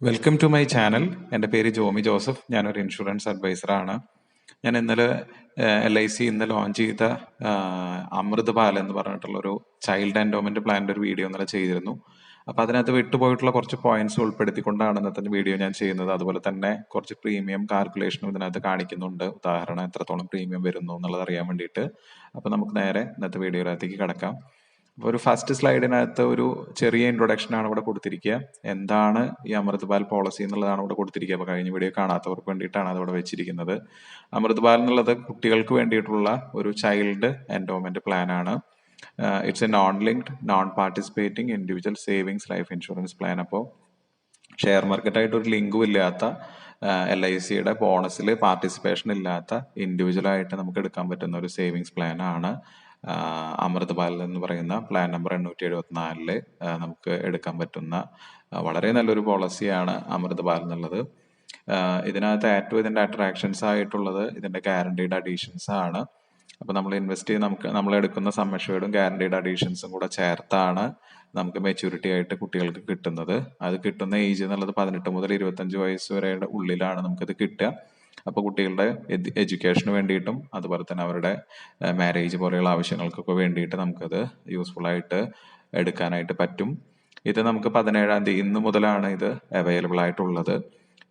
Welcome to my channel. എൻ്റെ പേര് Jomy Joseph. ഞാനൊരു ഇൻഷുറൻസ് അഡ്വൈസറാണ്. ഞാൻ ഇന്നലെ LIC ഇന്ന് ലോഞ്ച് ചെയ്ത അമൃത് ബാൽ എന്ന് പറഞ്ഞിട്ടുള്ളൊരു ചൈൽഡ് എൻഡോമെന്റ് പ്ലാനിൻ്റെ ഒരു വീഡിയോ ഇന്നലെ ചെയ്തിരുന്നു. അപ്പോൾ അതിനകത്ത് വിട്ടുപോയിട്ടുള്ള കുറച്ച് പോയിന്റ്സ് ഉൾപ്പെടുത്തിക്കൊണ്ടാണ് ഇന്നത്തെ വീഡിയോ ഞാൻ ചെയ്യുന്നത്. അതുപോലെ തന്നെ കുറച്ച് പ്രീമിയം കാൽക്കുലേഷനും ഇതിനകത്ത് കാണിക്കുന്നുണ്ട്. ഉദാഹരണം എത്രത്തോളം പ്രീമിയം വരുന്നു എന്നുള്ളത് അറിയാൻ വേണ്ടിയിട്ട്. അപ്പോൾ നമുക്ക് നേരെ ഇന്നത്തെ വീഡിയോയിലേക്ക് കിടക്കാം. അപ്പോൾ ഒരു ഫസ്റ്റ് സ്ലൈഡിനകത്ത് ഒരു ചെറിയ ഇൻട്രൊഡക്ഷൻ ആണ് ഇവിടെ കൊടുത്തിരിക്കുക. എന്താണ് ഈ അമൃത് ബാൽ പോളിസി എന്നുള്ളതാണ് ഇവിടെ കൊടുത്തിരിക്കുക. അപ്പോൾ കഴിഞ്ഞ വീഡിയോ കാണാത്തവർക്ക് വേണ്ടിയിട്ടാണ് അത് ഇവിടെ വെച്ചിരിക്കുന്നത്. അമൃത് ബാൽ എന്നുള്ളത് കുട്ടികൾക്ക് വേണ്ടിയിട്ടുള്ള ഒരു ചൈൽഡ് എൻഡോമെന്റ് പ്ലാൻ ആണ്. It's A non linked non participating individual savings life insurance plan. അപ്പോൾ ഷെയർ മാർക്കറ്റായിട്ട് ഒരു ലിങ്കും ഇല്ലാത്ത LICയുടെ ബോണസിൽ പാർട്ടിസിപ്പേഷൻ ഇല്ലാത്ത ഇൻഡിവിജ്വലായിട്ട് നമുക്ക് എടുക്കാൻ പറ്റുന്ന ഒരു സേവിങ്സ് പ്ലാൻ ആണ് അമൃത് ബാൽ എന്ന് പറയുന്ന പ്ലാൻ നമ്പർ 874 നമുക്ക് എടുക്കാൻ പറ്റുന്ന വളരെ നല്ലൊരു പോളിസിയാണ് അമൃത് ബാൽ എന്നുള്ളത്. ഇതിനകത്ത് ഏറ്റവും ഇതിന്റെ അട്രാക്ഷൻസ് ആയിട്ടുള്ളത് ഇതിന്റെ ഗ്യാരണ്ടീഡ് അഡീഷൻസ് ആണ്. അപ്പൊ നമ്മൾ ഇൻവെസ്റ്റ് ചെയ്ത് നമ്മൾ എടുക്കുന്ന സം അഷ്വേർഡും ഗ്യാരണ്ടീഡ് അഡീഷൻസും കൂടെ ചേർത്താണ് നമുക്ക് മെച്യൂരിറ്റി ആയിട്ട് കുട്ടികൾക്ക് കിട്ടുന്നത്. അത് കിട്ടുന്ന ഏജ് എന്നുള്ളത് 18 മുതൽ 25 വയസ്സ് വരെയുടെ ഉള്ളിലാണ് നമുക്കത് കിട്ടുക. അപ്പോൾ കുട്ടികളുടെ എഡ്യൂക്കേഷന് വേണ്ടിയിട്ടും അതുപോലെ തന്നെ അവരുടെ മാരേജ് പോലെയുള്ള ആവശ്യങ്ങൾക്കൊക്കെ വേണ്ടിയിട്ട് നമുക്കത് യൂസ്ഫുൾ ആയിട്ട് എടുക്കാനായിട്ട് പറ്റും. ഇത് നമുക്ക് 17-ാം തീയതി ഇന്ന് മുതലാണ് ഇത് അവൈലബിൾ ആയിട്ടുള്ളത്.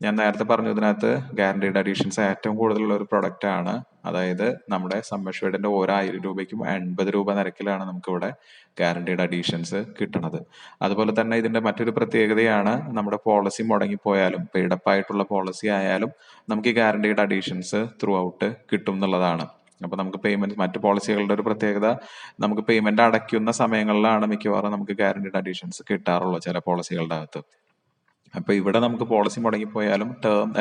ഞാൻ നേരത്തെ പറഞ്ഞു ഇതിനകത്ത് ഗ്യാരണ്ടീഡ് അഡീഷൻസ് ഏറ്റവും കൂടുതലുള്ള ഒരു പ്രൊഡക്റ്റ് ആണ്. അതായത് നമ്മുടെ സമ്മർഷേഡിന്റെ ഓരോ 1000 രൂപയ്ക്കും 80 രൂപ നിരക്കിലാണ് നമുക്ക് ഇവിടെ ഗ്യാരണ്ടീഡ് അഡീഷൻസ് കിട്ടുന്നത്. അതുപോലെ തന്നെ ഇതിന്റെ മറ്റൊരു പ്രത്യേകതയാണ് നമ്മുടെ പോളിസി മുടങ്ങിപ്പോയാലും പെയ്ഡപ്പ് ആയിട്ടുള്ള പോളിസി ആയാലും നമുക്ക് ഈ ഗ്യാരണ്ടീഡ് അഡീഷൻസ് ത്രൂ ഔട്ട് കിട്ടും എന്നുള്ളതാണ്. അപ്പൊ നമുക്ക് പേയ്മെന്റ് മറ്റു പോളിസികളുടെ ഒരു പ്രത്യേകത നമുക്ക് പേയ്മെന്റ് അടയ്ക്കുന്ന സമയങ്ങളിലാണ് മിക്കവാറും നമുക്ക് ഗ്യാരണ്ടീഡ് അഡീഷൻസ് കിട്ടാറുള്ളൂ ചില പോളിസികളുടെ അകത്ത്. അപ്പൊ ഇവിടെ നമുക്ക് പോളിസി മുടങ്ങിപ്പോയാലും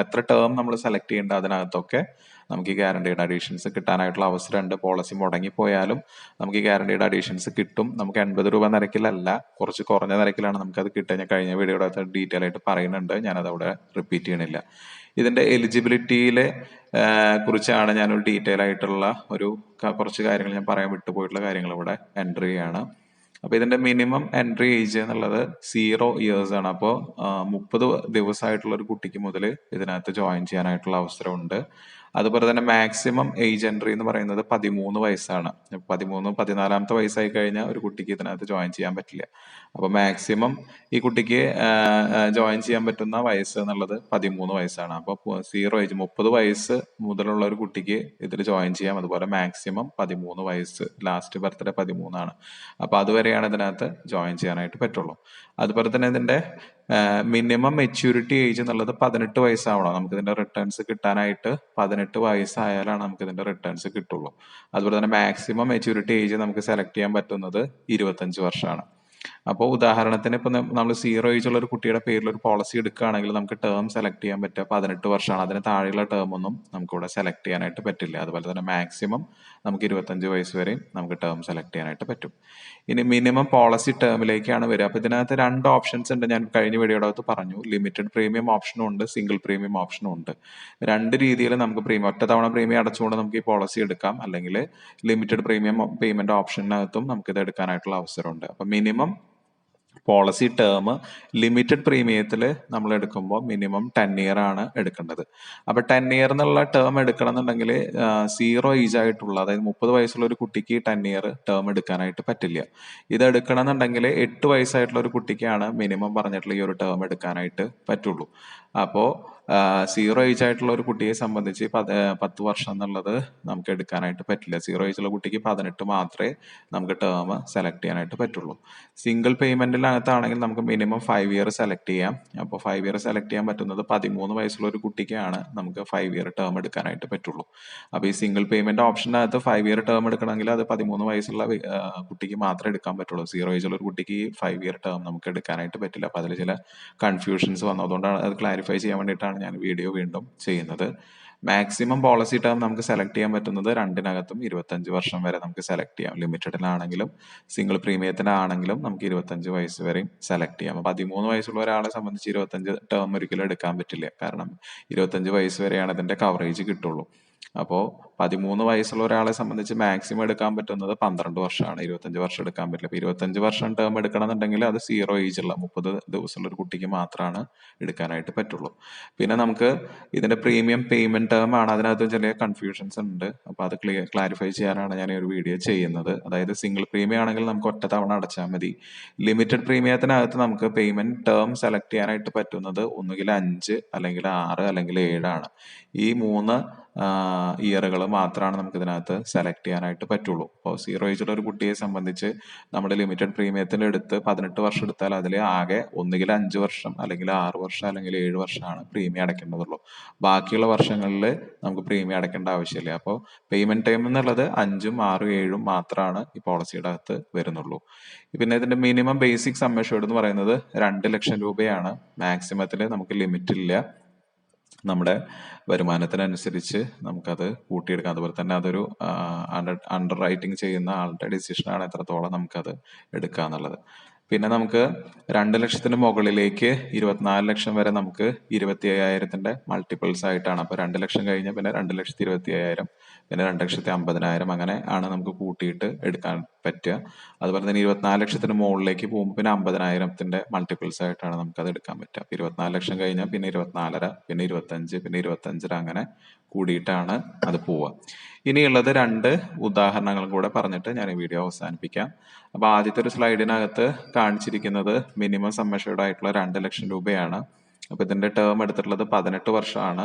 എത്ര ടേം നമ്മൾ സെലക്ട് ചെയ്യേണ്ട അതിനകത്തൊക്കെ നമുക്ക് ഈ ഗ്യാരണ്ടീഡ് അഡീഷൻസ് കിട്ടാനായിട്ടുള്ള അവസരമുണ്ട്. പോളിസി മുടങ്ങിപ്പോയാലും നമുക്ക് ഈ ഗ്യാരണ്ടീഡ് അഡീഷൻസ് കിട്ടും. നമുക്ക് 80 രൂപ നിരക്കിലല്ല, കുറച്ച് കുറഞ്ഞ നിരക്കിലാണ് നമുക്കത് കിട്ടുക. ഞാൻ കഴിഞ്ഞ വീഡിയോയുടെ ഡീറ്റെയിൽ ആയിട്ട് പറയുന്നുണ്ട്, ഞാനത് അവിടെ റിപ്പീറ്റ് ചെയ്യണില്ല. ഇതിന്റെ എലിജിബിലിറ്റിയിലെ കുറിച്ചാണ് ഞാനൊരു ഡീറ്റെയിൽ ആയിട്ടുള്ള ഒരു കുറച്ച് കാര്യങ്ങൾ ഞാൻ പറയാൻ വിട്ടുപോയിട്ടുള്ള കാര്യങ്ങൾ ഇവിടെ എൻട്രി ചെയ്യാണ്. അപ്പൊ ഇതിന്റെ മിനിമം എൻട്രി ഏജ് എന്നുള്ളത് 0 ഇയേഴ്സ് ആണ്. അപ്പോൾ 30 ദിവസമായിട്ടുള്ള ഒരു കുട്ടിക്ക് മുതൽ ഇതിനകത്ത് ജോയിൻ ചെയ്യാനായിട്ടുള്ള അവസരമുണ്ട്. അതുപോലെ തന്നെ മാക്സിമം ഏജ് എൻട്രി എന്ന് പറയുന്നത് 13 വയസ്സാണ്. 14-ാമത്തെ വയസ്സായി കഴിഞ്ഞാൽ ഒരു കുട്ടിക്ക് ഇതിനകത്ത് ജോയിൻ ചെയ്യാൻ പറ്റില്ല. അപ്പൊ മാക്സിമം ഈ കുട്ടിക്ക് ജോയിൻ ചെയ്യാൻ പറ്റുന്ന വയസ്സ് എന്നുള്ളത് 13 വയസ്സാണ്. അപ്പൊ 0 ഏജ് 30 വയസ്സ് മുതലുള്ള ഒരു കുട്ടിക്ക് ഇതിൽ ജോയിൻ ചെയ്യാം. അതുപോലെ മാക്സിമം 13 വയസ്സ്, ലാസ്റ്റ് ബർത്ത്ഡേ 13 ആണ്. അപ്പൊ അതുവരെയാണ് ഇതിനകത്ത് ജോയിൻ ചെയ്യാനായിട്ട് പറ്റുള്ളൂ. അതുപോലെ തന്നെ ഇതിന്റെ മിനിമം മെച്യൂരിറ്റി ഏജ് എന്നുള്ളത് 18 വയസ്സാവണം. നമുക്ക് ഇതിന്റെ റിട്ടേൺസ് കിട്ടാനായിട്ട് 18 വയസ്സായാലാണ് നമുക്ക് ഇതിന്റെ റിട്ടേൺസ് കിട്ടുള്ളൂ. അതുപോലെ തന്നെ മാക്സിമം മെച്യൂരിറ്റി ഏജ് നമുക്ക് സെലക്ട് ചെയ്യാൻ പറ്റുന്നത് 25 വർഷമാണ്. അപ്പോൾ ഉദാഹരണത്തിന് ഇപ്പൊ നമ്മൾ 0 ഏജ് ഉള്ള ഒരു കുട്ടിയുടെ പേരിൽ ഒരു പോളിസി എടുക്കുകയാണെങ്കിൽ നമുക്ക് ടേം സെലക്ട് ചെയ്യാൻ പറ്റുക 18 വർഷമാണ്. അതിന് താഴെയുള്ള ടേം ഒന്നും നമുക്ക് ഇവിടെ സെലക്ട് ചെയ്യാനായിട്ട് പറ്റില്ല. അതുപോലെ തന്നെ മാക്സിമം നമുക്ക് 25 വയസ്സ് വരെ നമുക്ക് ടേം സെലക്ട് ചെയ്യാനായിട്ട് പറ്റും. ഇനി മിനിമം പോളിസി ടേമിലേക്കാണ് വരിക. അപ്പൊ ഇതിനകത്ത് 2 ഓപ്ഷൻസ് ഉണ്ട്. ഞാൻ കഴിഞ്ഞ വീഡിയോയുടെ അകത്ത് പറഞ്ഞു, ലിമിറ്റഡ് പ്രീമിയം ഓപ്ഷനും ഉണ്ട്, സിംഗിൾ പ്രീമിയം ഓപ്ഷനും ഉണ്ട്. 2 രീതിയിൽ നമുക്ക് പ്രീമിയം ഒറ്റ തവണ പ്രീമിയം അടച്ചുകൊണ്ട് നമുക്ക് ഈ പോളിസി എടുക്കാം, അല്ലെങ്കിൽ ലിമിറ്റഡ് പ്രീമിയം പേയ്മെന്റ് ഓപ്ഷനകത്തും നമുക്ക് ഇത് എടുക്കാനായിട്ടുള്ള അവസരമുണ്ട്. അപ്പൊ മിനിമം പോളിസി ടേം ലിമിറ്റഡ് പ്രീമിയത്തിൽ നമ്മൾ എടുക്കുമ്പോൾ മിനിമം 10 ഇയർ ആണ് എടുക്കേണ്ടത്. അപ്പൊ 10 ഇയർ എന്നുള്ള ടേം എടുക്കണം എന്നുണ്ടെങ്കിൽ 0 ഏജ് ആയിട്ടുള്ള, അതായത് 30 വയസ്സുള്ള ഒരു കുട്ടിക്ക് 10 ഇയർ ടേം എടുക്കാനായിട്ട് പറ്റില്ല. ഇത് എടുക്കണം എന്നുണ്ടെങ്കിൽ 8 വയസ്സായിട്ടുള്ള ഒരു കുട്ടിക്കാണ് മിനിമം പറഞ്ഞിട്ടുള്ള ഈ ഒരു ടേം എടുക്കാനായിട്ട് പറ്റുള്ളൂ. അപ്പോ 0 ഏജ് ആയിട്ടുള്ള ഒരു കുട്ടിയെ സംബന്ധിച്ച് 10 വർഷം എന്നുള്ളത് നമുക്ക് എടുക്കാനായിട്ട് പറ്റില്ല. 0 ഏജുള്ള കുട്ടിക്ക് 18 മാത്രമേ നമുക്ക് ടേം സെലക്ട് ചെയ്യാനായിട്ട് പറ്റുള്ളൂ. സിംഗിൾ പേയ്മെന്റിനകത്താണെങ്കിൽ നമുക്ക് മിനിമം 5 ഇയർ സെലക്ട് ചെയ്യാം. അപ്പോൾ 5 ഇയർ സെലക്ട് ചെയ്യാൻ പറ്റുന്നത് 13 വയസ്സുള്ള ഒരു കുട്ടിക്കാണ് നമുക്ക് 5 ഇയർ ടേം എടുക്കാനായിട്ട് പറ്റുള്ളൂ. അപ്പോൾ ഈ സിംഗിൾ പേയ്മെന്റ് ഓപ്ഷനകത്ത് 5 ഇയർ ടേം എടുക്കണമെങ്കിൽ അത് 13 വയസ്സുള്ള കുട്ടിക്ക് മാത്രമേ എടുക്കാൻ പറ്റുള്ളൂ. 0 ഏജുള്ള ഒരു കുട്ടിക്ക് 5 ഇയർ ടേം നമുക്ക് എടുക്കാനായിട്ട് പറ്റില്ല. അപ്പൊ അതിൽ ചില കൺഫ്യൂഷൻസ് വന്നു. അതുകൊണ്ടാണ് അത് ക്ലാരിഫൈ ചെയ്യാൻ വേണ്ടിയിട്ടാണ് ഞാൻ വീഡിയോ വീണ്ടും ചെയ്യുന്നത്. മാക്സിമം പോളിസി ടേം നമുക്ക് സെലക്ട് ചെയ്യാൻ പറ്റുന്നത് 2-നകത്തും 25 വർഷം വരെ നമുക്ക് സെലക്ട് ചെയ്യാം. ലിമിറ്റഡിലാണെങ്കിലും സിംഗിൾ പ്രീമിയത്തിലാണെങ്കിലും നമുക്ക് 25 വയസ്സ് വരെയും സെലക്ട് ചെയ്യാം. 13 വയസ്സുള്ള ഒരാളെ സംബന്ധിച്ച് 25 ടേം ഒരിക്കലും എടുക്കാൻ പറ്റില്ല. കാരണം 25 വയസ്സ് വരെയാണ് ഇതിന്റെ കവറേജ് കിട്ടുള്ളൂ. അപ്പോൾ 13 വയസ്സുള്ള ഒരാളെ സംബന്ധിച്ച് മാക്സിമം എടുക്കാൻ പറ്റുന്നത് 12 വർഷമാണ്. 25 വർഷം എടുക്കാൻ പറ്റില്ല. ഇപ്പൊ 25 വർഷം ടേം എടുക്കണമെന്നുണ്ടെങ്കിൽ അത് 0 ഏജ് ഉള്ള 30 ദിവസമുള്ള ഒരു കുട്ടിക്ക് മാത്രമാണ് എടുക്കാനായിട്ട് പറ്റുള്ളൂ. പിന്നെ നമുക്ക് ഇതിന്റെ പ്രീമിയം പേയ്മെന്റ് ടേം ആണ്, അതിനകത്ത് ചെറിയ കൺഫ്യൂഷൻസ് ഉണ്ട്. അപ്പൊ അത് ക്ലാരിഫൈ ചെയ്യാനാണ് ഞാൻ ഈ ഒരു വീഡിയോ ചെയ്യുന്നത്. അതായത് സിംഗിൾ പ്രീമിയം ആണെങ്കിൽ നമുക്ക് ഒറ്റ തവണ അടച്ചാൽ മതി. ലിമിറ്റഡ് പ്രീമിയത്തിനകത്ത് നമുക്ക് പേയ്മെന്റ് ടേം സെലക്ട് ചെയ്യാനായിട്ട് പറ്റുന്നത് ഒന്നുകിൽ 5 അല്ലെങ്കിൽ 6 അല്ലെങ്കിൽ 7 ആണ്. ഈ 3 ഇയറുകൾ മാത്രമാണ് നമുക്ക് ഇതിനകത്ത് സെലക്ട് ചെയ്യാനായിട്ട് പറ്റുള്ളൂ. അപ്പോൾ 0 ഏജുള്ള ഒരു കുട്ടിയെ സംബന്ധിച്ച് നമ്മുടെ ലിമിറ്റഡ് പ്രീമിയത്തിൽ എടുത്ത് 18 വർഷം എടുത്താൽ അതിൽ ആകെ ഒന്നുകിൽ 5 വർഷം അല്ലെങ്കിൽ 6 വർഷം അല്ലെങ്കിൽ 7 വർഷമാണ് പ്രീമിയം അടയ്ക്കേണ്ടതുള്ളൂ. ബാക്കിയുള്ള വർഷങ്ങളിൽ നമുക്ക് പ്രീമിയം അടയ്ക്കേണ്ട ആവശ്യമില്ല. അപ്പോൾ പേയ്മെന്റ് ടൈം എന്നുള്ളത് 5ഉം 6ഉം 7ഉം മാത്രമാണ് ഈ പോളിസിയുടെ അകത്ത് വരുന്നുള്ളൂ. പിന്നെ ഇതിന്റെ മിനിമം ബേസിക് സം അഷ്യൂർഡ് എന്ന് പറയുന്നത് 2 ലക്ഷം രൂപയാണ്. മാക്സിമത്തിൽ നമുക്ക് ലിമിറ്റ് ഇല്ല. നമ്മുടെ വരുമാനത്തിനനുസരിച്ച് നമുക്കത് കൂട്ടിയെടുക്കാം. അതുപോലെ തന്നെ അതൊരു അണ്ടർ റൈറ്റിംഗ് ചെയ്യുന്ന ആളുടെ ഡിസിഷനാണ് എത്രത്തോളം നമുക്കത് എടുക്കുക എന്നുള്ളത്. പിന്നെ നമുക്ക് 2 ലക്ഷത്തിന് മുകളിലേക്ക് 24 ലക്ഷം വരെ നമുക്ക് 25,000ന്റെ മൾട്ടിപ്പിൾസ് ആയിട്ടാണ്. അപ്പൊ 2 ലക്ഷം കഴിഞ്ഞ പിന്നെ 2,25,000, പിന്നെ 2,50,000 അങ്ങനെ ആണ് നമുക്ക് കൂട്ടിയിട്ട് എടുക്കാൻ പറ്റുക. അതുപോലെ തന്നെ 24 ലക്ഷത്തിന് മുകളിലേക്ക് പോകുമ്പോൾ പിന്നെ 50,000ത്തിന്റെ മൾട്ടിപ്പിൾസ് ആയിട്ടാണ് നമുക്ക് അത് എടുക്കാൻ പറ്റുക. 24 ലക്ഷം കഴിഞ്ഞാൽ പിന്നെ 24.5, പിന്നെ 25, പിന്നെ 25 അങ്ങനെ കൂടിയിട്ടാണ് അത് പോവുക. ഇനിയുള്ളത് 2 ഉദാഹരണങ്ങളും കൂടെ പറഞ്ഞിട്ട് ഞാൻ ഈ വീഡിയോ അവസാനിപ്പിക്കാം. അപ്പൊ ആദ്യത്തെ ഒരു സ്ലൈഡിനകത്ത് കാണിച്ചിരിക്കുന്നത് മിനിമം സം അഷ്യൂർഡ് ആയിട്ടുള്ള 2 ലക്ഷം രൂപയാണ്. അപ്പൊ ഇതിന്റെ ടേം എടുത്തിട്ടുള്ളത് 18 വർഷമാണ്.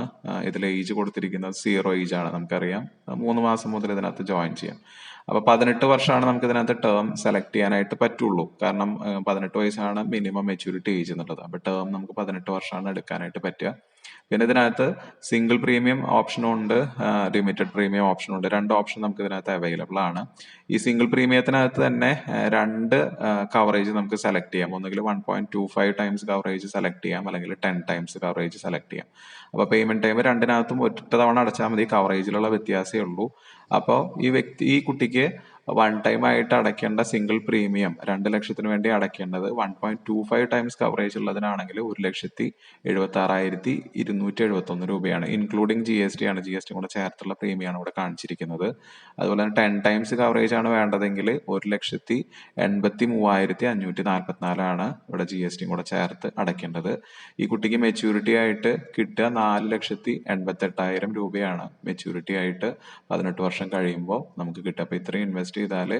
ഇതിൽ ഏജ് കൊടുത്തിരിക്കുന്നത് 0 ഏജ് ആണ്. നമുക്കറിയാം 3 മാസം മുതൽ ഇതിനകത്ത് ജോയിൻ ചെയ്യാം. അപ്പൊ 18 വർഷമാണ് നമുക്ക് ഇതിനകത്ത് ടേം സെലക്ട് ചെയ്യാനായിട്ട് പറ്റുള്ളൂ. കാരണം 18 വയസ്സാണ് മിനിമം മെച്യൂരിറ്റി ഏജ് എന്നുള്ളത്. അപ്പൊ ടേം നമുക്ക് 18 വർഷമാണ് എടുക്കാനായിട്ട് പറ്റുക. പിന്നെ ഇതിനകത്ത് സിംഗിൾ പ്രീമിയം ഓപ്ഷനും ഉണ്ട്, ലിമിറ്റഡ് പ്രീമിയം ഓപ്ഷനും ഉണ്ട്. 2 ഓപ്ഷൻ നമുക്ക് ഇതിനകത്ത് അവൈലബിൾ ആണ്. ഈ സിംഗിൾ പ്രീമിയത്തിനകത്ത് തന്നെ 2 കവറേജ് നമുക്ക് സെലക്ട് ചെയ്യാം. ഒന്നുകിൽ 1.25 ടൈംസ് കവറേജ് സെലക്ട് ചെയ്യാം, അല്ലെങ്കിൽ 10 ടൈംസ് കവറേജ് സെലക്ട് ചെയ്യാം. അപ്പൊ പേയ്മെന്റ് ടൈം രണ്ടിനകത്തും ഒറ്റ തവണ അടച്ചാൽ മതി. കവറേജിലുള്ള വ്യത്യാസമേ ഉള്ളൂ. അപ്പോൾ ഈ കുട്ടിക്ക് 1 ടൈം ആയിട്ട് അടയ്ക്കേണ്ട സിംഗിൾ പ്രീമിയം 2 ലക്ഷത്തിന് വേണ്ടി അടയ്ക്കേണ്ടത് 1.25 ടൈംസ് കവറേജ് ഉള്ളതിനാണെങ്കിൽ 1,76,271 രൂപയാണ്. ഇൻക്ലൂഡിങ് GST ആണ്. GST കൂടെ ചേർത്തുള്ള പ്രീമിയാണ് ഇവിടെ കാണിച്ചിരിക്കുന്നത്. അതുപോലെ തന്നെ 10 ടൈംസ് കവറേജ് ആണ് വേണ്ടതെങ്കിൽ 1,83,544 ആണ് ഇവിടെ GST കൂടെ ചേർത്ത് അടയ്ക്കേണ്ടത്. ഈ കുട്ടിക്ക് മെച്യൂരിറ്റി ആയിട്ട് കിട്ടുക 4,88,000 രൂപയാണ് മെച്യൂരിറ്റി ആയിട്ട് 18 വർഷം കഴിയുമ്പോൾ നമുക്ക് കിട്ടുക. അപ്പൊ ഇത്രയും ഇൻവെസ്റ്റ് ചെയ്താൽ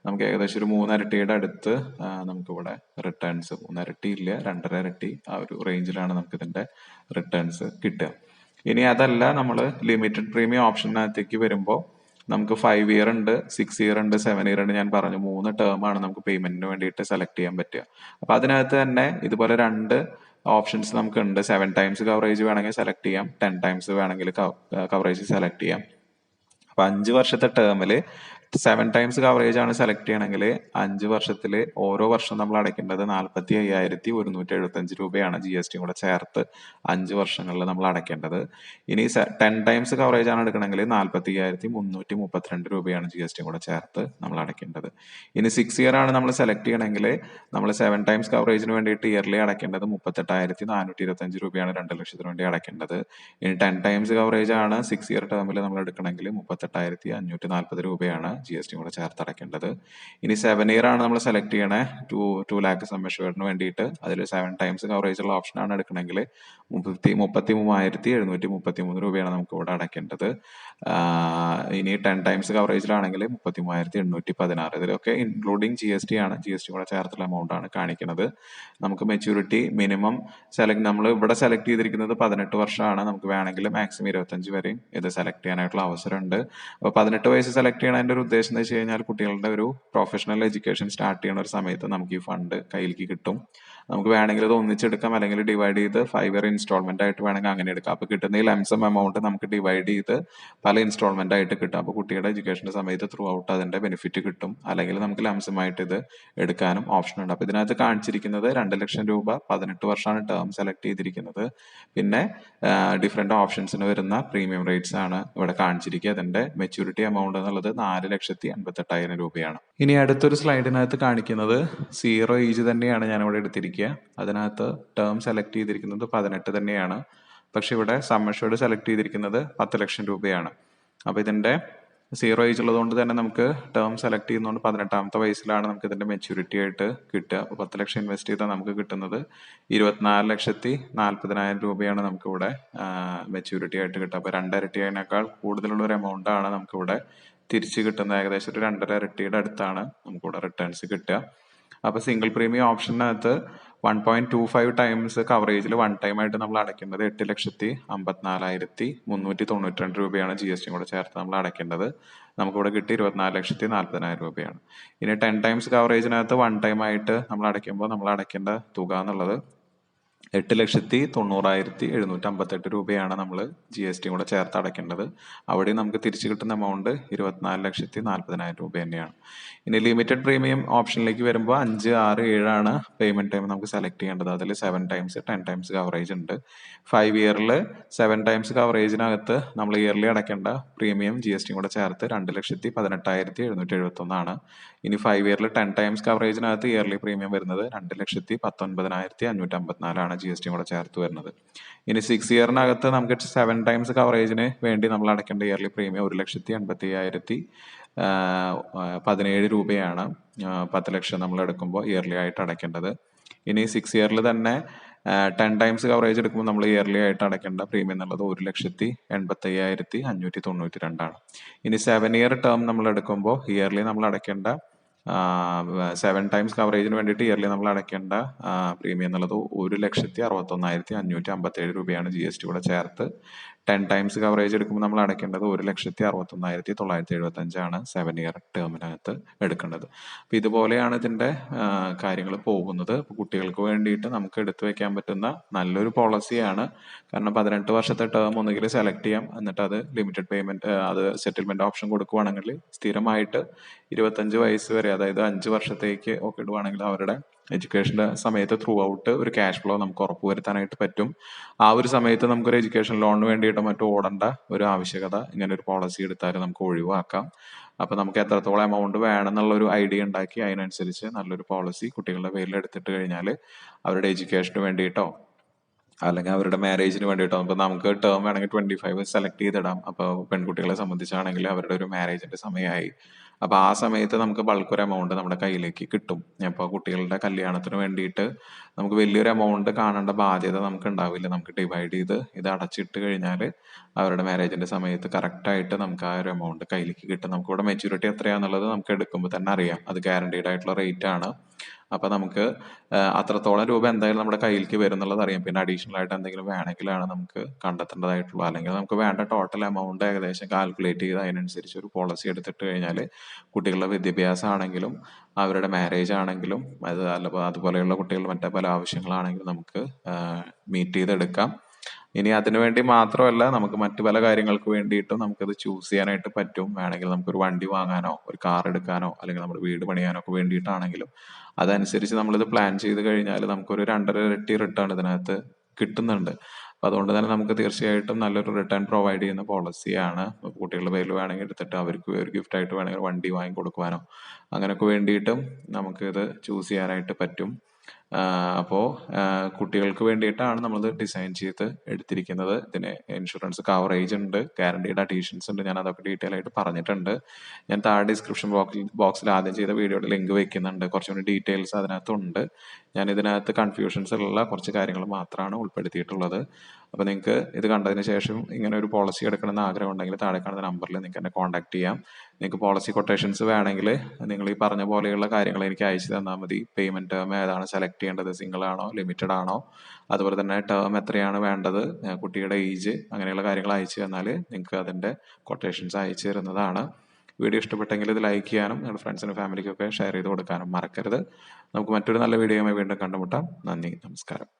നമുക്ക് ഏകദേശം ഒരു 3 ഇരട്ടിയുടെ അടുത്ത് നമുക്കിവിടെ റിട്ടേൺസ്, 3 ഇരട്ടി ഇല്ല 2.5 ഇരട്ടി ആ ഒരു റേഞ്ചിലാണ് നമുക്ക് ഇതിന്റെ റിട്ടേൺസ് കിട്ടുക. ഇനി അതല്ല, നമ്മൾ ലിമിറ്റഡ് പ്രീമിയം ഓപ്ഷനകത്തേക്ക് വരുമ്പോൾ നമുക്ക് 5 ഇയർ ഉണ്ട്, 6 ഇയർ ഉണ്ട്, 7 ഇയർ ഉണ്ട്. ഞാൻ പറഞ്ഞു 3 ടേം ആണ് നമുക്ക് പേയ്മെന്റിന് വേണ്ടിയിട്ട് സെലക്ട് ചെയ്യാൻ പറ്റുക. അപ്പൊ അതിനകത്ത് തന്നെ ഇതുപോലെ 2 ഓപ്ഷൻസ് നമുക്ക് ഉണ്ട്. 7 ടൈംസ് കവറേജ് വേണമെങ്കിൽ സെലക്ട് ചെയ്യാം, 10 ടൈംസ് വേണമെങ്കിൽ കവറേജ് സെലക്ട് ചെയ്യാം. അപ്പൊ 5 വർഷത്തെ ടേമില് 7 ടൈംസ് കവറേജ് ആണ് സെലക്ട് ചെയ്യണമെങ്കിൽ 5 വർഷത്തില് ഓരോ വർഷം നമ്മൾ അടയ്ക്കേണ്ടത് 45,175 രൂപയാണ്. GST കൂടെ ചേർത്ത് 5 വർഷങ്ങളിൽ നമ്മൾ അടയ്ക്കേണ്ടത്. ഇനി 10 ടൈംസ് കവറേജ് ആണ് എടുക്കണമെങ്കിൽ 45,332 രൂപയാണ് GST കൂടെ ചേർത്ത് നമ്മൾ അടയ്ക്കേണ്ടത്. ഇനി 6 ഇയർ ആണ് നമ്മൾ സെലക്ട് ചെയ്യണമെങ്കിൽ നമ്മൾ 7 ടൈംസ് കവറേജിന് വേണ്ടിയിട്ട് ഇയർലി അടയ്ക്കേണ്ടത് 38,425 രൂപയാണ് 2 ലക്ഷത്തിന് വേണ്ടി അടയ്ക്കേണ്ടത്. ഇനി 10 ടൈംസ് കവറേജ് ആണ് 6 ഇയർ ടേമിൽ നമ്മൾ എടുക്കണമെങ്കിൽ 38,540 രൂപയാണ് GST കൂടെ ചേർത്ത് അടയ്ക്കേണ്ടത്. ഇനി 7 ഇയർ ആണ് നമ്മൾ സെലക്ട് ചെയ്യണേ 2 ലാക്ക് സം അഷ്യൂർഡിന് വേണ്ടിയിട്ട്. അതിൽ 7 ടൈംസ് കവറേജ് ഉള്ള ഓപ്ഷൻ ആണ് എടുക്കണമെങ്കിൽ 33,733 രൂപയാണ് നമുക്ക് ഇവിടെ അടയ്ക്കേണ്ടത്. ഇനി 10 ടൈംസ് കവറേജിലാണെങ്കിൽ 33,816. ഇതിലൊക്കെ ഇൻക്ലൂഡിങ് GST ആണ്. GST കൂടെ ചേർത്തുള്ള എമൗണ്ട് ആണ് കാണിക്കുന്നത്. നമുക്ക് മെച്യൂരിറ്റി മിനിമം നമ്മൾ ഇവിടെ സെലക്ട് ചെയ്തിരിക്കുന്നത് 18 വർഷമാണ്. നമുക്ക് വേണമെങ്കിൽ മാക്സിമം 25 വരെയും ഇത് സെലക്ട് ചെയ്യാനായിട്ടുള്ള അവസരമുണ്ട്. അപ്പൊ 18 വയസ്സ് സെലക്ട് ചെയ്യണതിന്റെ ഒരു ഉദ്ദേശം എന്ന് വെച്ച് കഴിഞ്ഞാൽ കുട്ടികളുടെ ഒരു പ്രൊഫഷണൽ എഡ്യൂക്കേഷൻ സ്റ്റാർട്ട് ചെയ്യുന്ന ഒരു സമയത്ത് നമുക്ക് ഈ ഫണ്ട് കയ്യിലേക്ക് കിട്ടും. നമുക്ക് വേണമെങ്കിൽ ഇത് ഒന്നിച്ചെടുക്കാം, അല്ലെങ്കിൽ ഡിവൈഡ് ചെയ്ത് 5 ഇയർ ഇൻസ്റ്റാൾമെന്റ് ആയിട്ട് വേണമെങ്കിൽ അങ്ങനെ എടുക്കാം. അപ്പൊ കിട്ടുന്ന ഈ ലംസം എമൗണ്ട് നമുക്ക് ഡിവൈഡ് ചെയ്ത് പല ഇൻസ്റ്റാൾമെന്റ് ആയിട്ട് കിട്ടും. അപ്പൊ കുട്ടിയുടെ എഡ്യൂക്കേഷന്റെ സമയത്ത് ത്രൂ ഔട്ട് അതിന്റെ ബെനിഫിറ്റ് കിട്ടും. അല്ലെങ്കിൽ നമുക്ക് ലംസമായിട്ട് ഇത് എടുക്കാനും ഓപ്ഷൻ ഉണ്ട്. അപ്പൊ ഇതിനകത്ത് കാണിച്ചിരിക്കുന്നത് 2 ലക്ഷം രൂപ, 18 വർഷമാണ് ടേം സെലക്ട് ചെയ്തിരിക്കുന്നത്. പിന്നെ ഡിഫറെന്റ് ഓപ്ഷൻസിന് വരുന്ന പ്രീമിയം റേറ്റ്സ് ആണ് ഇവിടെ കാണിച്ചിരിക്കുക. അതിന്റെ മെച്യൂരിറ്റി എമൗണ്ട് എന്നുള്ളത് 4,88,000 രൂപയാണ്. ഇനി അടുത്തൊരു സ്ലൈഡിനകത്ത് കാണിക്കുന്നത് 0 ഏജ് തന്നെയാണ് ഞാൻ ഇവിടെ എടുത്തിരിക്കുക. അതിനകത്ത് ടേം സെലക്ട് ചെയ്തിരിക്കുന്നത് 18 തന്നെയാണ്. പക്ഷെ ഇവിടെ സം അഷ്യൂർഡ് സെലക്ട് ചെയ്തിരിക്കുന്നത് 10 ലക്ഷം രൂപയാണ്. അപ്പോൾ ഇതിൻ്റെ 0 ഏജ് ഉള്ളതുകൊണ്ട് തന്നെ നമുക്ക് ടേം സെലക്ട് ചെയ്യുന്നതുകൊണ്ട് 18ാമത്തെ വയസ്സിലാണ് നമുക്ക് ഇതിൻ്റെ മെച്യൂരിറ്റി ആയിട്ട് കിട്ടുക. അപ്പോൾ 10 ലക്ഷം ഇൻവെസ്റ്റ് ചെയ്താൽ നമുക്ക് കിട്ടുന്നത് 24,40,000 രൂപയാണ് നമുക്കിവിടെ മെച്യൂരിറ്റി ആയിട്ട് കിട്ടുക. അപ്പോൾ 2 ഇരട്ടിയേക്കാൾ കൂടുതലുള്ള ഒരു എമൗണ്ട് ആണ് നമുക്കിവിടെ തിരിച്ച് കിട്ടുന്നത്. ഏകദേശം ഒരു 2.5 ഇരട്ടിയുടെ അടുത്താണ് നമുക്കിവിടെ റിട്ടേൺസ് കിട്ടുക. അപ്പോൾ സിംഗിൾ പ്രീമിയം ഓപ്ഷനകത്ത് 1.25 ടൈംസ് കവറേജിൽ വൺ ടൈം ആയിട്ട് നമ്മൾ അടയ്ക്കേണ്ടത് 8,54,392 രൂപയാണ്. GST കൂടെ ചേർത്ത് നമ്മൾ അടയ്ക്കേണ്ടത്. നമുക്കിവിടെ കിട്ടി 24,40,000 രൂപയാണ്. ഇനി 10 ടൈംസ് കവറേജിനകത്ത് വൺ ടൈം ആയിട്ട് നമ്മൾ അടയ്ക്കുമ്പോൾ നമ്മൾ അടയ്ക്കേണ്ട തുക എന്നുള്ളത് 8,90,758 രൂപയാണ് നമ്മൾ GST കൂടെ ചേർത്ത് അടയ്ക്കേണ്ടത്. അവിടെ നമുക്ക് തിരിച്ചു കിട്ടുന്ന എമൗണ്ട് 24,40,000 രൂപ തന്നെയാണ്. ഇനി ലിമിറ്റഡ് പ്രീമിയം ഓപ്ഷനിലേക്ക് വരുമ്പോൾ 5, 6, 7 പേയ്മെന്റ് ടൈം നമുക്ക് സെലക്ട് ചെയ്യേണ്ടത്. അതിൽ 7 ടൈംസ് 10 ടൈംസ് കവറേജ് ഉണ്ട്. 5 ഇയറിൽ 7 ടൈംസ് കവറേജിനകത്ത് നമ്മൾ ഇയർലി അടയ്ക്കേണ്ട പ്രീമിയം GST കൂടെ ചേർത്ത് 2,18,771 ഇനി 5 ഇയറിൽ 10 ടൈംസ് കവറേജിനകത്ത് ഇയർലി പ്രീമിയം വരുന്നത് 2,19,554 GST കൂടെ ചേർത്ത് വരുന്നത്. ഇനി 6 ഇയറിനകത്ത് നമുക്ക് 7 ടൈംസ് കവറേജിന് വേണ്ടി നമ്മൾ അടയ്ക്കേണ്ട ഇയർലി പ്രീമിയം 1,85,017 രൂപയാണ്. 10 ലക്ഷം നമ്മൾ എടുക്കുമ്പോൾ ഇയർലി ആയിട്ട് അടയ്ക്കേണ്ടത്. ഇനി 6 ഇയറിൽ തന്നെ 10 ടൈംസ് കവറേജ് എടുക്കുമ്പോൾ നമ്മൾ ഇയർലി ആയിട്ട് അടയ്ക്കേണ്ട പ്രീമിയം എന്നുള്ളത് 1,85,592 ഇനി 7 ഇയർ ടേം നമ്മൾ എടുക്കുമ്പോൾ ഇയർലി നമ്മൾ അടയ്ക്കേണ്ട 7 ടൈംസ് കവറേജിന് വേണ്ടിയിട്ട് ഇയർലി നമ്മൾ അടയ്ക്കേണ്ട പ്രീമിയം എന്നുള്ളത് 1,61,557 രൂപയാണ്. GST കൂടെ ചേർത്ത് 10 ടൈംസ് കവറേജ് എടുക്കുമ്പോൾ നമ്മൾ അടയ്ക്കേണ്ടത് 1,61,975 7 ഇയർ ടേമിനകത്ത് എടുക്കേണ്ടത്. അപ്പം ഇതുപോലെയാണ് ഇതിൻ്റെ കാര്യങ്ങൾ പോകുന്നത്. അപ്പോൾ കുട്ടികൾക്ക് വേണ്ടിയിട്ട് നമുക്ക് എടുത്തു വെക്കാൻ പറ്റുന്ന നല്ലൊരു പോളിസിയാണ്. കാരണം 18 വർഷത്തെ ടേം ഒന്നുകിൽ സെലക്ട് ചെയ്യാം, എന്നിട്ട് അത് ലിമിറ്റഡ് പേയ്മെന്റ് അത് സെറ്റിൽമെന്റ് ഓപ്ഷൻ കൊടുക്കുവാണെങ്കിൽ സ്ഥിരമായിട്ട് 25 വയസ്സ് വരെ, അതായത് 5 വർഷത്തേക്ക് ഒക്കെ ഇടുവാണെങ്കിൽ അവരുടെ എഡ്യൂക്കേഷൻ്റെ സമയത്ത് ത്രൂ ഔട്ട് ഒരു ക്യാഷ് ഫ്ലോ നമുക്ക് ഉറപ്പുവരുത്താനായിട്ട് പറ്റും. ആ ഒരു സമയത്ത് നമുക്കൊരു എഡ്യൂക്കേഷൻ ലോണിന് വേണ്ടിയിട്ട് മറ്റോ ഓടേണ്ട ഒരു ആവശ്യകത ഇങ്ങനെ ഒരു പോളിസി എടുത്താൽ നമുക്ക് ഒഴിവാക്കാം. അപ്പം നമുക്ക് എത്രത്തോളം എമൗണ്ട് വേണമെന്നുള്ള ഒരു ഐഡിയ ഉണ്ടാക്കി അതിനനുസരിച്ച് നല്ലൊരു പോളിസി കുട്ടികളുടെ പേരിൽ എടുത്തിട്ട് കഴിഞ്ഞാൽ അവരുടെ എഡ്യൂക്കേഷന് വേണ്ടിയിട്ടോ അല്ലെങ്കിൽ അവരുടെ മാരേജിന് വേണ്ടിയിട്ടോ, അപ്പോൾ നമുക്ക് ടേം വേണമെങ്കിൽ 25 സെലക്ട് ചെയ്തിടാം. അപ്പോൾ പെൺകുട്ടികളെ സംബന്ധിച്ചാണെങ്കിൽ അവരുടെ ഒരു മാരേജിന്റെ സമയമായി. അപ്പോൾ ആ സമയത്ത് നമുക്ക് ബൾക്ക് ഒരു എമൗണ്ട് നമ്മുടെ കയ്യിലേക്ക് കിട്ടും. അപ്പോൾ കുട്ടികളുടെ കല്യാണത്തിന് വേണ്ടിയിട്ട് നമുക്ക് വലിയൊരു എമൗണ്ട് കാണേണ്ട ബാധ്യത നമുക്ക് ഉണ്ടാവില്ല. നമുക്ക് ഡിവൈഡ് ചെയ്ത് ഇത് അടച്ചിട്ട് കഴിഞ്ഞാൽ അവരുടെ മാരേജിന്റെ സമയത്ത് കറക്റ്റായിട്ട് നമുക്ക് ആ ഒരു എമൗണ്ട് കയ്യിലേക്ക് കിട്ടും. നമുക്കിവിടെ മെച്യൂരിറ്റി എത്രയാണെന്നുള്ളത് നമുക്ക് എടുക്കുമ്പോൾ തന്നെ അറിയാം. അത് ഗ്യാരണ്ടീഡ് ആയിട്ടുള്ള റേറ്റ് ആണ്. അപ്പൊ നമുക്ക് അത്രത്തോളം രൂപ എന്തായാലും നമ്മുടെ കയ്യിലേക്ക് വരും എന്നുള്ളത് അറിയാം. പിന്നെ അഡീഷണൽ ആയിട്ട് എന്തെങ്കിലും വേണമെങ്കിലാണ് നമുക്ക് കണ്ടെത്തേണ്ടതായിട്ടുള്ളൂ. അല്ലെങ്കിൽ നമുക്ക് വേണ്ട ടോട്ടൽ എമൗണ്ട് ഏകദേശം കാൽക്കുലേറ്റ് ചെയ്ത് അതിനനുസരിച്ച് ഒരു പോളിസി എടുത്തിട്ട് കഴിഞ്ഞാൽ കുട്ടികളുടെ വിദ്യാഭ്യാസം ആണെങ്കിലും അവരുടെ മാരേജ് ആണെങ്കിലും അതുപോലെയുള്ള കുട്ടികളുടെ മറ്റേ പല ആവശ്യങ്ങളാണെങ്കിലും നമുക്ക് മീറ്റ് ചെയ്തെടുക്കാം. ഇനി അതിനുവേണ്ടി മാത്രമല്ല, നമുക്ക് മറ്റു പല കാര്യങ്ങൾക്ക് വേണ്ടിയിട്ടും നമുക്കത് ചൂസ് ചെയ്യാനായിട്ട് പറ്റും. വേണമെങ്കിൽ നമുക്കൊരു വണ്ടി വാങ്ങാനോ ഒരു കാർ എടുക്കാനോ അല്ലെങ്കിൽ നമ്മുടെ വീട് പണിയാനോ ഒക്കെ വേണ്ടിയിട്ടാണെങ്കിലും അതനുസരിച്ച് നമ്മളിത് പ്ലാൻ ചെയ്ത് കഴിഞ്ഞാൽ നമുക്കൊരു 2.5 ഇരട്ടി റിട്ടേൺ ഇതിനകത്ത് കിട്ടുന്നുണ്ട്. അപ്പം അതുകൊണ്ട് തന്നെ നമുക്ക് തീർച്ചയായിട്ടും നല്ലൊരു റിട്ടേൺ പ്രൊവൈഡ് ചെയ്യുന്ന പോളിസിയാണ്. കുട്ടികളുടെ പേരിൽ വേണമെങ്കിൽ എടുത്തിട്ട് അവർക്ക് ഒരു ഗിഫ്റ്റ് ആയിട്ട് വേണമെങ്കിൽ വണ്ടി വാങ്ങി കൊടുക്കുവാനോ അങ്ങനെയൊക്കെ വേണ്ടിയിട്ടും നമുക്കിത് ചൂസ് ചെയ്യാനായിട്ട് പറ്റും. അപ്പോൾ കുട്ടികൾക്ക് വേണ്ടിയിട്ടാണ് നമ്മളിത് ഡിസൈൻ ചെയ്ത് എടുത്തിരിക്കുന്നത്. ഇതിന് ഇൻഷുറൻസ് കവറേജ് ഉണ്ട്, ഗ്യാരണ്ടീഡ് അഡീഷൻസ് ഉണ്ട്. ഞാൻ അതൊക്കെ ഡീറ്റെയിൽ ആയിട്ട് പറഞ്ഞിട്ടുണ്ട്. ഞാൻ താഴെ ഡിസ്ക്രിപ്ഷൻ ബോക്സിൽ ആദ്യം ചെയ്ത വീഡിയോയുടെ ലിങ്ക് വെക്കുന്നുണ്ട്. കുറച്ചുകൂടി ഡീറ്റെയിൽസ് അതിനകത്തുണ്ട്. ഞാൻ ഇതിനകത്ത് കൺഫ്യൂഷൻസ് ഉള്ള കുറച്ച് കാര്യങ്ങൾ മാത്രമാണ് ഉൾപ്പെടുത്തിയിട്ടുള്ളത്. അപ്പോൾ നിങ്ങൾക്ക് ഇത് കണ്ടതിന് ശേഷം ഇങ്ങനെ ഒരു പോളിസി എടുക്കണമെന്ന് ആഗ്രഹം ഉണ്ടെങ്കിൽ താഴെ കാണുന്ന നമ്പറിൽ നിങ്ങൾക്ക് എന്നെ കോൺടാക്ട് ചെയ്യാം. നിങ്ങൾക്ക് പോളിസി കൊട്ടേഷൻസ് വേണമെങ്കിൽ നിങ്ങൾ ഈ പറഞ്ഞ പോലെയുള്ള കാര്യങ്ങൾ എനിക്ക് അയച്ചു തന്നാൽ മതി. പേയ്മെന്റ് ടേം ഏതാണ് സെലക്ട് ചെയ്യേണ്ടത്, സിംഗിൾ ആണോ ലിമിറ്റഡ് ആണോ, അതുപോലെ തന്നെ ടേം എത്രയാണ് വേണ്ടത്, കുട്ടിയുടെ ഏജ്, അങ്ങനെയുള്ള കാര്യങ്ങൾ അയച്ചു തന്നാൽ നിങ്ങൾക്ക് അതിൻ്റെ കൊട്ടേഷൻസ് അയച്ചു തരുന്നതാണ്. വീഡിയോ ഇഷ്ടപ്പെട്ടെങ്കിൽ ഇത് ലൈക്ക് ചെയ്യാനും നിങ്ങളുടെ ഫ്രണ്ട്സിനും ഫാമിലിക്കൊക്കെ ഷെയർ ചെയ്ത് കൊടുക്കാനും മറക്കരുത്. നമുക്ക് മറ്റൊരു നല്ല വീഡിയോയുമായി വീണ്ടും കണ്ടുമുട്ടാം. നന്ദി, നമസ്കാരം.